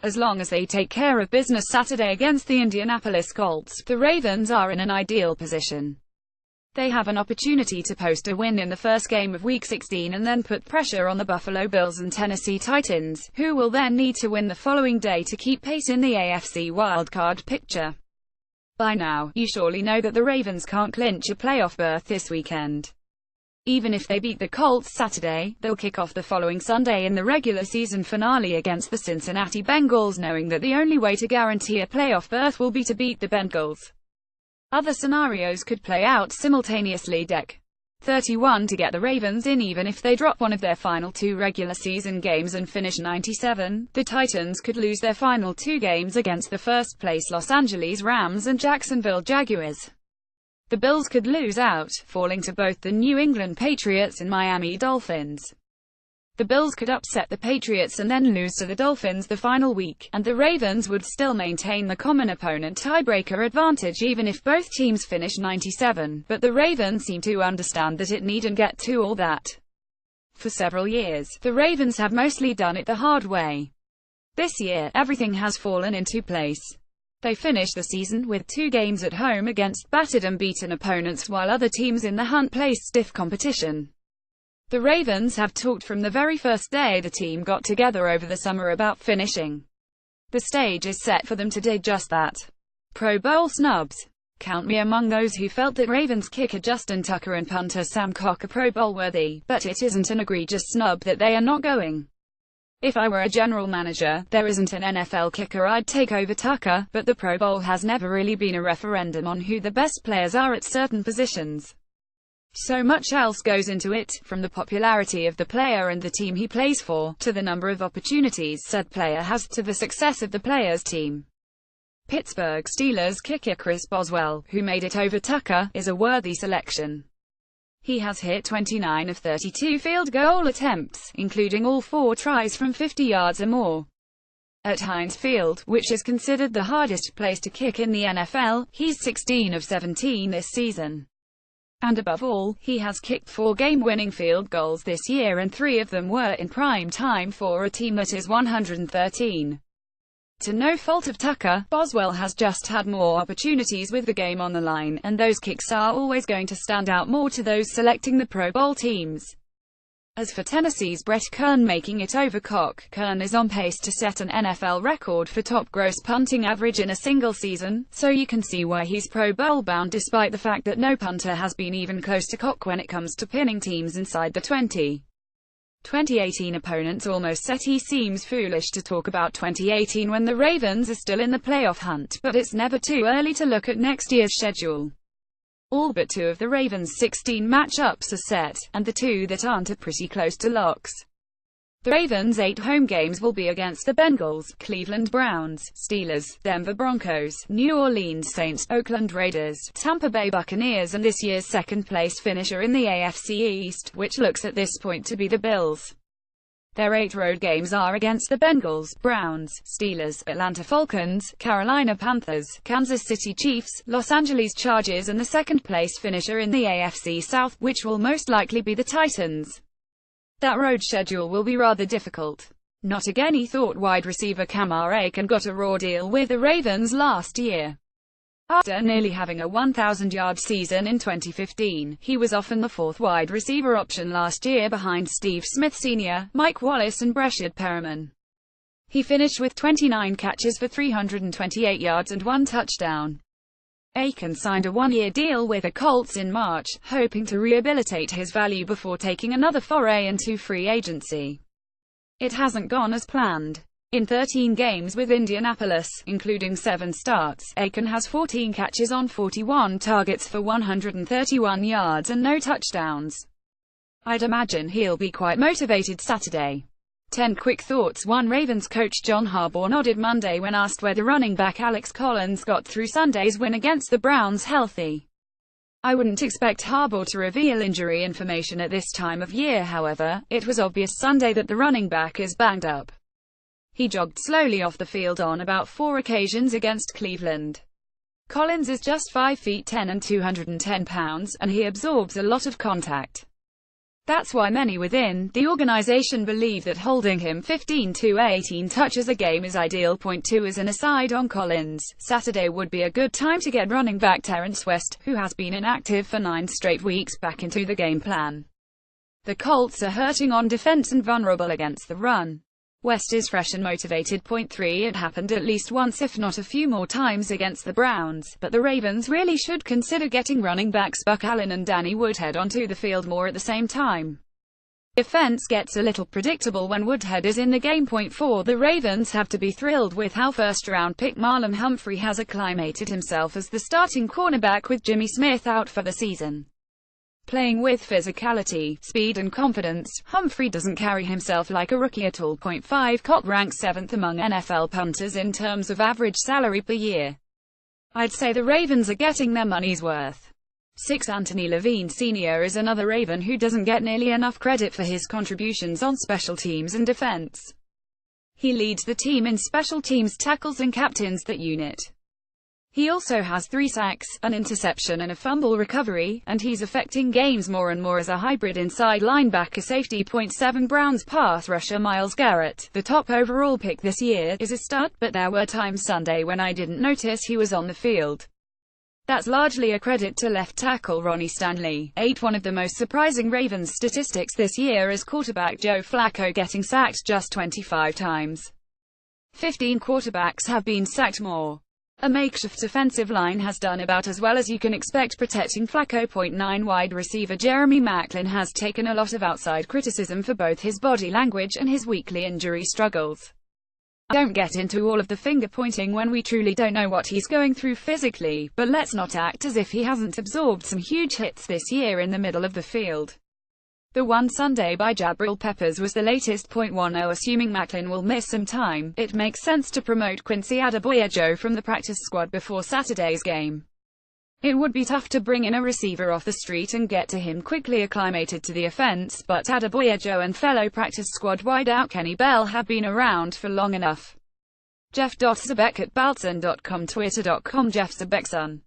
As long as they take care of business Saturday against the Indianapolis Colts, the Ravens are in an ideal position. They have an opportunity to post a win in the first game of Week 16 and then put pressure on the Buffalo Bills and Tennessee Titans, who will then need to win the following day to keep pace in the AFC wildcard picture. By now, you surely know that the Ravens can't clinch a playoff berth this weekend. Even if they beat the Colts Saturday, they'll kick off the following Sunday in the regular season finale against the Cincinnati Bengals, knowing that the only way to guarantee a playoff berth will be to beat the Bengals. Other scenarios could play out simultaneously. Deck 31 to get the Ravens in. Even if they drop one of their final 2 regular season games and finish 97, the Titans could lose their final 2 games against the first-place Los Angeles Rams and Jacksonville Jaguars. The Bills could lose out, falling to both the New England Patriots and Miami Dolphins. The Bills could upset the Patriots and then lose to the Dolphins the final week, and the Ravens would still maintain the common opponent tiebreaker advantage even if both teams finish 97, but the Ravens seem to understand that it needn't get to all that. For several years, the Ravens have mostly done it the hard way. This year, everything has fallen into place. They finished the season with 2 games at home against battered and beaten opponents while other teams in the hunt placed stiff competition. The Ravens have talked from the very first day the team got together over the summer about finishing. The stage is set for them to do just that. Pro Bowl snubs. Count me among those who felt that Ravens kicker Justin Tucker and punter Sam Cock are Pro Bowl worthy, but it isn't an egregious snub that they are not going. If I were a general manager, there isn't an NFL kicker I'd take over Tucker, but the Pro Bowl has never really been a referendum on who the best players are at certain positions. So much else goes into it, from the popularity of the player and the team he plays for, to the number of opportunities said player has, to the success of the player's team. Pittsburgh Steelers kicker Chris Boswell, who made it over Tucker, is a worthy selection. He has hit 29 of 32 field goal attempts, including all 4 tries from 50 yards or more. At Heinz Field, which is considered the hardest place to kick in the NFL, he's 16 of 17 this season. And above all, he has kicked 4 game-winning field goals this year and 3 of them were in prime time for a team that is 113. To no fault of Tucker, Boswell has just had more opportunities with the game on the line, and those kicks are always going to stand out more to those selecting the Pro Bowl teams. As for Tennessee's Brett Kern making it over Cock, Kern is on pace to set an NFL record for top gross punting average in a single season, so you can see why he's Pro Bowl bound despite the fact that no punter has been even close to Cock when it comes to pinning teams inside the 20. 2018 opponents almost said he seems foolish to talk about 2018 when the Ravens are still in the playoff hunt, but it's never too early to look at next year's schedule. All but 2 of the Ravens' 16 matchups are set, and the 2 that aren't are pretty close to locks. The Ravens' 8 home games will be against the Bengals, Cleveland Browns, Steelers, Denver Broncos, New Orleans Saints, Oakland Raiders, Tampa Bay Buccaneers and this year's second-place finisher in the AFC East, which looks at this point to be the Bills. Their 8 road games are against the Bengals, Browns, Steelers, Atlanta Falcons, Carolina Panthers, Kansas City Chiefs, Los Angeles Chargers and the second-place finisher in the AFC South, which will most likely be the Titans. That road schedule will be rather difficult. Not again. He thought wide receiver Kamar Aiken got a raw deal with the Ravens last year. After nearly having a 1,000-yard season in 2015, he was often the 4th wide receiver option last year behind Steve Smith Sr., Mike Wallace and Breshad Perriman. He finished with 29 catches for 328 yards and 1 touchdown. Aiken signed a 1-year deal with the Colts in March, hoping to rehabilitate his value before taking another foray into free agency. It hasn't gone as planned. In 13 games with Indianapolis, including 7 starts, Aiken has 14 catches on 41 targets for 131 yards and no touchdowns. I'd imagine he'll be quite motivated Saturday. 10 quick thoughts. 1. Ravens coach John Harbaugh nodded Monday when asked whether running back Alex Collins got through Sunday's win against the Browns healthy. I wouldn't expect Harbaugh to reveal injury information at this time of year. However, it was obvious Sunday that the running back is banged up. He jogged slowly off the field on about 4 occasions against Cleveland. Collins is just 5 feet 10 and 210 pounds, and he absorbs a lot of contact. That's why many within the organization believe that holding him 15 to 18 touches a game is ideal. Point 2. As an aside on Collins, Saturday would be a good time to get running back Terrence West, who has been inactive for 9 straight weeks, back into the game plan. The Colts are hurting on defense and vulnerable against the run. West is fresh and motivated. Point 3. It happened at least once, if not a few more times, against the Browns, but the Ravens really should consider getting running backs Buck Allen and Danny Woodhead onto the field more at the same time. The offense gets a little predictable when Woodhead is in the game. Point 4. The Ravens have to be thrilled with how first-round pick Marlon Humphrey has acclimated himself as the starting cornerback with Jimmy Smith out for the season. Playing with physicality, speed and confidence, Humphrey doesn't carry himself like a rookie at all. Point 5. Colt ranks 7th among NFL punters in terms of average salary per year. I'd say the Ravens are getting their money's worth. 6. Anthony Levine Sr. is another Raven who doesn't get nearly enough credit for his contributions on special teams and defense. He leads the team in special teams tackles and captains that unit. He also has 3 sacks, an interception and a fumble recovery, and he's affecting games more and more as a hybrid inside linebacker safety. Point 7. Browns pass rusher Myles Garrett, the top overall pick this year, is a stud, but there were times Sunday when I didn't notice he was on the field. That's largely a credit to left tackle Ronnie Stanley. 8. One of the most surprising Ravens statistics this year is quarterback Joe Flacco getting sacked just 25 times. 15 quarterbacks have been sacked more. A makeshift offensive line has done about as well as you can expect protecting Flacco. Point 9. Wide receiver Jeremy Maclin has taken a lot of outside criticism for both his body language and his weekly injury struggles. I don't get into all of the finger-pointing when we truly don't know what he's going through physically, but let's not act as if he hasn't absorbed some huge hits this year in the middle of the field. The one Sunday by Jabril Peppers was the latest. Point 10. Assuming Maclin will miss some time, it makes sense to promote Quincy Adeboyejo from the practice squad before Saturday's game. It would be tough to bring in a receiver off the street and get to him quickly acclimated to the offense, but Adeboyejo and fellow practice squad wideout Kenny Bell have been around for long enough. Jeff.Zabek at Baltzan.com, Twitter.com, Jeff Zabekson.